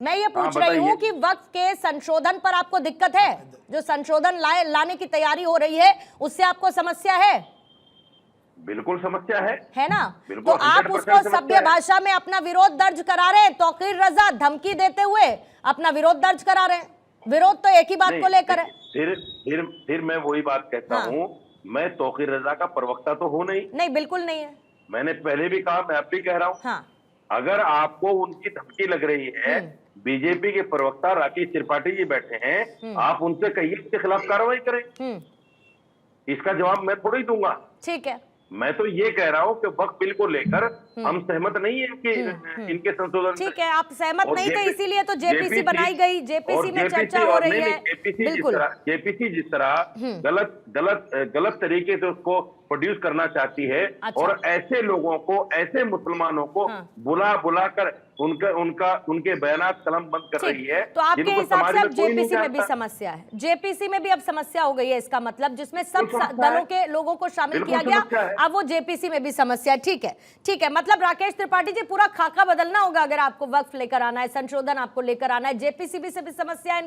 मैं ये पूछ रही हूँ कि वक्फ के संशोधन पर आपको दिक्कत है? जो संशोधन लाने की तैयारी हो रही है उससे आपको समस्या है? बिल्कुल समस्या है ना? बिल्कुल, तो आप उसको सभ्य भाषा में अपना विरोध दर्ज करा रहे हैं, तौकीर रजा धमकी देते हुए अपना विरोध दर्ज करा रहे हैं। विरोध तो एक ही बात को लेकर है। फिर मैं वही बात कहता हूँ, मैं तौकीर रजा का प्रवक्ता तो हूं नहीं, बिल्कुल नहीं है। मैंने पहले भी कहा, मैं अब भी कह रहा हूँ। अगर आपको उनकी धमकी लग रही है, बीजेपी के प्रवक्ता राकेश त्रिपाठी जी बैठे हैं, आप उनसे कहिए इसके खिलाफ कार्रवाई करें। इसका जवाब मैं थोड़ी दूंगा। ठीक है, मैं तो ये कह रहा हूं कि वक्त बिल को लेकर हम सहमत नहीं है कि इनके संशोधन। ठीक है, आप सहमत नहीं थे, इसीलिए तो जेपीसी बनाई गई, जेपीसी में चर्चा हो रही है। जेपीसी जिस तरह गलत तरीके से उसको प्रोड्यूस करना चाहती है, और ऐसे लोगों को, ऐसे मुसलमानों को बुला कर उनके बयानात कलम बंद कर रही है। तो आपके हिसाब से अब जेपीसी में भी समस्या है? जेपीसी में भी अब समस्या हो गई है, इसका मतलब जिसमें सब दलों के लोगों को शामिल किया गया, अब वो जेपीसी में भी समस्या है। ठीक है, ठीक है, मतलब राकेश त्रिपाठी जी पूरा खाका बदलना होगा अगर आपको वक्फ लेकर आना है, संशोधन आपको लेकर आना है। जेपीसी से भी समस्या है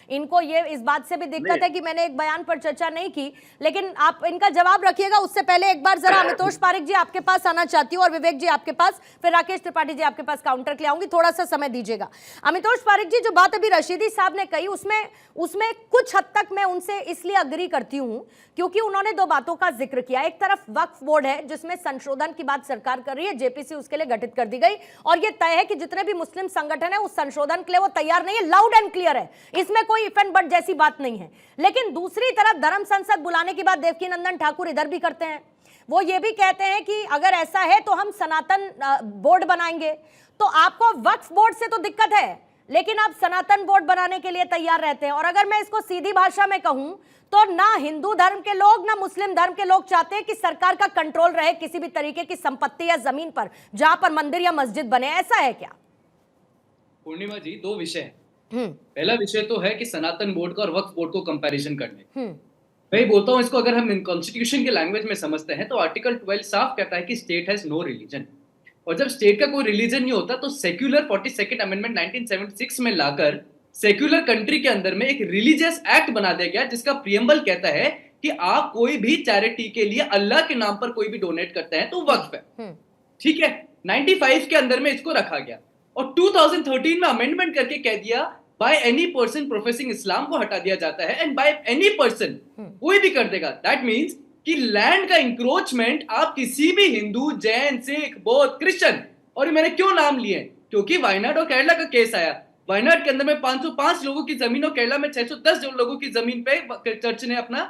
इनको ये इस बात से भी दिक्कत है कि मैंने एक बयान पर चर्चा नहीं की, लेकिन आप इनका जवाब रखिएगा। उससे पहले एक बार जरा अमितोष पारिक जी आपके पास आना चाहती हूँ, और विवेक जी आपके पास, फिर राकेश त्रिपाठी जी आपके पास काउंटर के लिए आऊंगी। थोड़ा सा समय दीजिएगा। अमितोष पारिक जी, जो बात अभी रशीदी साहब ने कही उसमें कुछ हद तक मैं उनसे इसलिए अग्री करती हूं क्योंकि उन्होंने दो बातों का जिक्र किया। एक तरफ वक्फ बोर्ड है जिसमें संशोधन की बात सरकार कर रही है, जेपीसी उसके लिए गठित कर दी गई, और यह तय है कि जितने भी मुस्लिम संगठन है उस संशोधन के लिए वो तैयार नहीं है। लाउड एंड क्लियर है, इसमें कोई इफ एंड बट जैसी बात नहीं है। लेकिन दूसरी तरफ धर्म संसद बुलाने की बात देवकीनंदन ठाकुर इधर भी करते हैं। वो ये भी कहते हैं कि अगर ऐसा है तो हम सनातन बोर्ड बनाएंगे। तो आपको वक्फ बोर्ड से तो दिक्कत है, लेकिन आप सनातन बोर्ड बनाने के लिए तैयार रहते हैं। और अगर मैं इसको सीधी भाषा में कहूं तो ना हिंदू धर्म के लोग ना मुस्लिम धर्म के लोग चाहते हैं कि सरकार का कंट्रोल रहे किसी भी तरीके की संपत्ति या जमीन पर जहां पर मंदिर या मस्जिद बने। ऐसा है क्या? पूर्णिमा जी, दो विषय है। पहला विषय तो है कि सनातन बोर्ड का और वक्फ बोर्ड को कंपैरिजन करने। मैं बोलता हूं, इसको अगर हम कॉन्स्टिट्यूशन के लैंग्वेज में समझते हैं तो आर्टिकल 12 साफ कहता है कि स्टेट हैज नो रिलीजन, और जब स्टेट का कोई रिलीजन नहीं होता तो सेक्युलर 42nd अमेंडमेंट 1976 में लाकर सेक्युलर कंट्री के अंदर में एक रिलीजियस एक्ट बना दिया गया जिसका प्रियम्बल कहता है कि आप कोई भी चैरिटी के लिए अल्लाह के नाम पर कोई भी डोनेट करते हैं तो वक्फ है। ठीक है, 95 के अंदर में इसको रखा गया, और 2013 में अमेंडमेंट करके कह दिया बाय एनी पर्सन प्रोफेसिंग इस्लाम को हटा दिया जाता है, एंड बाय एनी पर्सन कोई भी कर देगा। दैट मीन्स कि लैंड का इंक्रोचमेंट आप किसी भी हिंदू, जैन, सिख, बौद्ध, क्रिश्चियन, और ये मैंने क्यों नाम लिए क्योंकि वायनाड और केरला का केस आया। वायनाड के अंदर में 505 लोगों की जमीन और केरला में 610 लोगों की जमीन पे चर्च ने अपना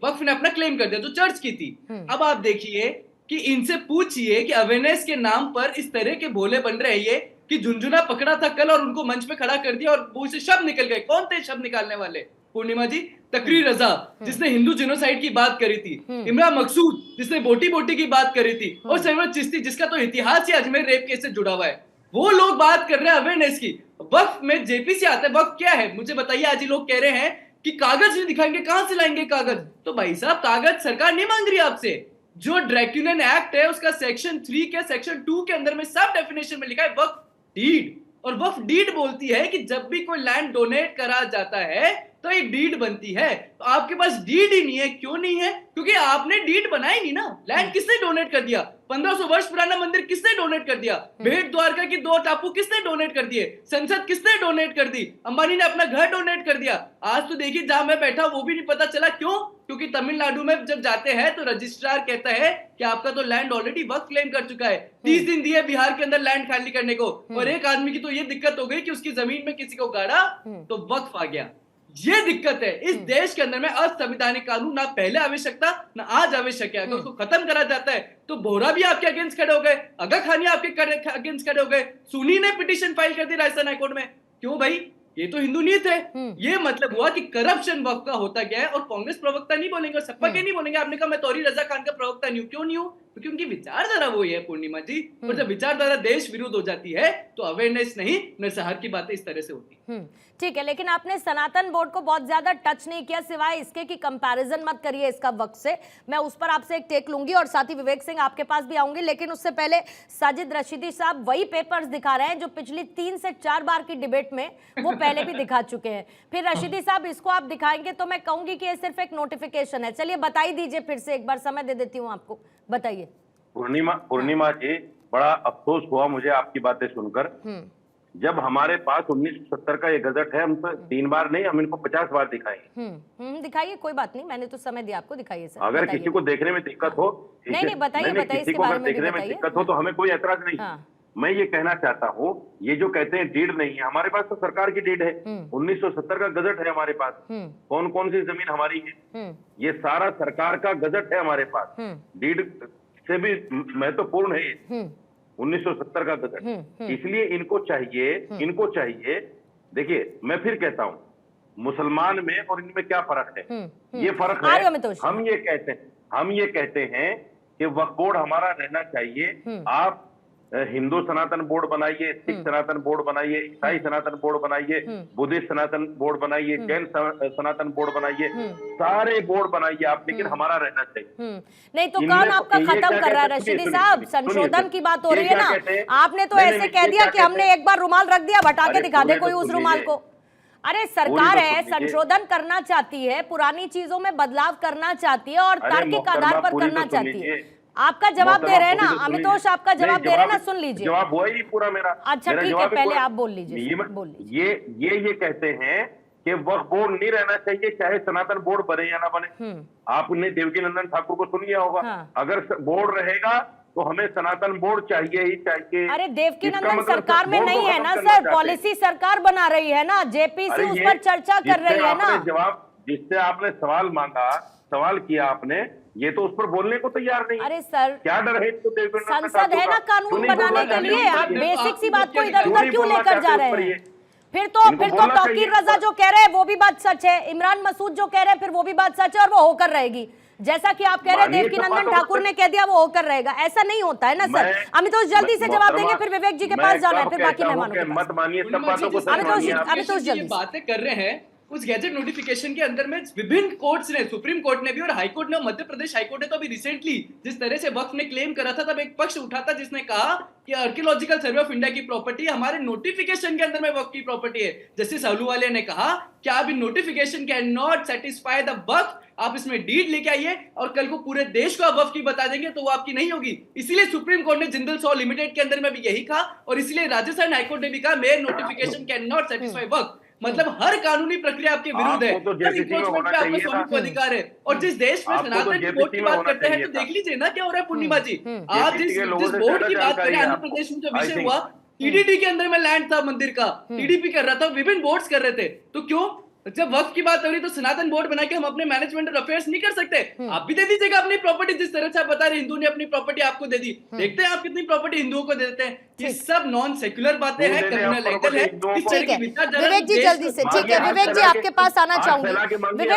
वक्फ ने अपना क्लेम कर दिया जो चर्च की थी। अब आप देखिए कि इनसे पूछिए कि अवेयरनेस के नाम पर इस तरह के भोले बन रहे हैं कि झुनझुना पकड़ा था कल और उनको मंच पे खड़ा कर दिया और मुंह से शब्द निकल गए। कौन थे शब्द निकालने वाले? पूर्णिमा जी, तकरीर रजा जिसने हिंदू जिनोसाइड की बात करी थी, इमरान मकसूद जिसने बोटी बोटी की बात करी थी, और सरवर चिश्ती जिसका तो इतिहास ही अजमेर रेप केस से जुड़ा हुआ है। वो लोग बात कर रहे हैं अवेयरनेस की। वक्फ में जेपीसी आता है। वक्फ क्या है मुझे बताइए। आज ही लोग कह रहे हैं कि कागज नहीं दिखाएंगे, कहां से लाएंगे कागज? तो भाई साहब, कागज सरकार नहीं मांग रही आपसे। जो ड्रैक्यूलियन एक्ट है उसका सेक्शन 3 के सेक्शन 2 के अंदर में सब डेफिनेशन में लिखा है वक्फ डीड, और वक्फ डीड बोलती है कि जब भी कोई लैंड डोनेट करा जाता है तो एक डीड बनती है। तो आपके पास डीड ही नहीं है। क्यों नहीं है? क्योंकि आपने डीड बनाई नहीं ना। लैंड किसने डोनेट कर दिया? 1500 वर्ष पुराना मंदिर किसने डोनेट कर दिया? भेट द्वारका की 2 टापू किसने डोनेट कर दिए? संसद किसने डोनेट कर दी? अंबानी ने अपना घर डोनेट कर दिया। आज तो देखिए जहां मैं बैठा वो भी नहीं पता चला। क्यों? क्योंकि तमिलनाडु में जब जाते हैं तो रजिस्ट्रार कहता है कि आपका तो लैंड ऑलरेडी वक्फ क्लेम कर चुका है। 30 दिन दिए बिहार के अंदर लैंड खाली करने को, और एक आदमी की तो ये दिक्कत हो गई कि उसकी जमीन में किसी को गाड़ा तो वक्फ आ गया। ये दिक्कत है इस देश के अंदर में। असंवैधानिक कानून ना पहले आवश्यकता ना आज आवश्यक है। अगर उसको खत्म करा जाता है तो बोहरा भी आपके अगेंस्ट खड़े हो गए, आगा खानी आपके अगेंस्ट खड़े हो गए, सुनी ने पिटीशन फाइल कर दी राजस्थान हाईकोर्ट में। क्यों भाई? ये तो हिंदू नहीं थे। ये मतलब हुआ कि करप्शन वक्फ का होता गया है। और कांग्रेस प्रवक्ता नहीं बोलेंगे और सपा के नहीं बोलेंगे। आपने कहा मैं तौरी रजा खान का प्रवक्ता नहीं हूं। क्यों नहीं हूं? क्योंकि उनकी विचारधारा वही है पूर्णिमा जी। और जब विचारधारा देश विरुद्ध हो जाती है तो अवेयरनेस नहीं, नरसंहार की बातें इस तरह से होती है। ठीक है, लेकिन आपने सनातन बोर्ड को बहुत ज्यादा टच नहीं किया, सिवाय इसके कि कंपैरिजन मत करिए इसका वक्त से। मैं उस पर आपसे एक टेक लूंगी और साथ ही विवेक सिंह आपके पास भी आऊंगी, लेकिन उससे पहले साजिद रशीदी साहब वही पेपर्स दिखा रहे हैं जो पिछली 3 से 4 बार की डिबेट में वो पहले भी दिखा चुके हैं। फिर रशीदी साहब इसको आप दिखाएंगे तो मैं कहूंगी कि ये सिर्फ एक नोटिफिकेशन है। चलिए बता ही दीजिए फिर से एक बार, समय दे देती हूँ आपको, बताइए। पूर्णिमा जी, बड़ा अफसोस हुआ मुझे आपकी बातें सुनकर। जब हमारे पास 1970 का ये गजट है, हम तो 3 बार नहीं, हम इनको 50 बार दिखाएंगे। दिखाइए, कोई बात नहीं, मैंने तो समय दिया आपको, दिखाइए सर। अगर किसी को देखने में दिक्कत हो, नहीं बताइए, किसी को अगर देखने में दिक्कत हो तो हमें कोई ऐतराज नहीं। मैं ये कहना चाहता हूँ, ये जो कहते हैं डीड नहीं है, हमारे पास तो सरकार की डीड है। 1970 का गजट है हमारे पास। कौन कौन सी जमीन हमारी है, ये सारा सरकार का गजट है हमारे पास। डीड से भी महत्वपूर्ण है ये 1970 का गजट। इसलिए इनको चाहिए। देखिए, मैं फिर कहता हूँ, मुसलमान में और इनमें क्या फर्क है? ये फर्क है, हम ये कहते हैं कि वक्फ बोर्ड हमारा रहना चाहिए। आप हिंदू सनातन बोर्ड बनाइए, सिख सनातन बोर्ड बनाइए, ईसाई सनातन बोर्ड बनाइए, बुद्धिस्ट सनातन बोर्ड बनाइए, जैन सनातन बोर्ड बनाइए, सारे बोर्ड बनाइए आप, लेकिन हमारा रहना चाहिए। नहीं तो कौन आपका खत्म कर रहा है रशीदी साहब? संशोधन की बात हो रही है ना, आपने तो ऐसे कह दिया कि हमने एक बार रुमाल रख दिया, हटा के दिखा दे कोई उस रुमाल को। अरे सरकार है, संशोधन करना चाहती है, पुरानी चीजों में बदलाव करना चाहती है और तार्किक आधार पर करना चाहती है। आपका जवाब दे रहे हैं ना आमितोष, आपका जवाब दे रहे हैं ना, सुन लीजिए। जवाब हुआ ही पूरा मेरा। अच्छा ठीक है, पहले आप बोल लीजिए। ये कहते हैं कि वक्फ बोर्ड नहीं रहना चाहिए, चाहे सनातन बोर्ड बने या ना बने। आपने देवकीनंदन ठाकुर को सुन लिया होगा। अगर बोर्ड रहेगा तो हमें सनातन बोर्ड चाहिए ही चाहिए। अरे देवकीनंदन सरकार में नहीं है ना सर, पॉलिसी सरकार बना रही है ना, जेपीसी उस पर चर्चा कर रही है ना। जवाब जिससे आपने सवाल किया आपने, ये तो उस पर बोलने को तैयार नहीं। अरे सर, क्या डर है? तो संसद है ना कानून बनाने के लिए, आप बेसिक सी बात को इधर उधर क्यों लेकर जा रहे हैं? फिर तो तौकीर रजा जो कह रहे हैं वो भी बात सच है, इमरान मसूद जो कह रहे हैं फिर वो भी बात सच है, और वो होकर रहेगी। जैसा कि आप कह रहे हैं देवकीनंदन ठाकुर ने कह दिया वो होकर रहेगा, ऐसा नहीं होता है ना सर। अमितोष जल्दी से जवाब देंगे, फिर विवेक जी के पास जाना है, फिर बाकी मेहमानों के पास। मत मानिए सब बातों को। अमितोष जल्दी बातें कर रहे हैं, उस गैजेट नोटिफिकेशन के अंदर में विभिन्न कोर्ट्स ने, सुप्रीम कोर्ट ने भी और हाई कोर्ट ने, मध्य प्रदेश हाई कोर्ट ने तो अभी रिसेंटली जिस तरह से वक्फ ने क्लेम करा था, तब एक पक्ष उठा था जिसने कहा कि आर्कियोलॉजिकल सर्वे ऑफ इंडिया की प्रॉपर्टी हमारे नोटिफिकेशन के अंदर में वक्फ की प्रॉपर्टी है। जस्टिस अहलूवालिया ने कहा कि आप इन notification can not satisfy the waqf, आप इसमें डीड लेके आइए और कल को पूरे देश को आप वक्फ की बता देंगे तो वो आपकी नहीं होगी। इसीलिए सुप्रीम कोर्ट ने जिंदल सॉ लिमिटेड के अंदर में भी यही कहा, और इसलिए राजस्थान हाईकोर्ट ने भी कहा mere notification can not satisfy waqf. मतलब हर कानूनी प्रक्रिया आपके विरुद्ध है, हर इंक्रोचमेंट पे आपका स्वामित्व अधिकार है। और जिस देश में सनातन बोर्ड की बात करते हैं तो देख लीजिए ना क्या हो रहा है पूर्णिमा जी। आप जिस बोर्ड की बात करें, आंध्र प्रदेश में जो विषय हुआ, टीडीडी के अंदर में लैंड था मंदिर का, टीडीपी कर रहा था, विभिन्न बोर्ड्स कर रहे थे, तो क्यों जब वक्फ की बात हो रही तो सनातन बोर्ड बना के हम अपने मैनेजमेंट और अफेयर्स नहीं कर सकते? आप भी दे दीजिएगा अपनी प्रॉपर्टी, जिस तरह से आप बता रहे हिंदू ने अपनी प्रॉपर्टी आपको दे दी, देखते हैं आप कितनी प्रॉपर्टी हिंदुओं को देते हैं। ये सब नॉन सेक्युलर बातें हैं, कम्युनल लीगल है। विवेक जी जल्दी से, ठीक है विवेक जी आपके पास आना चाहूंगी।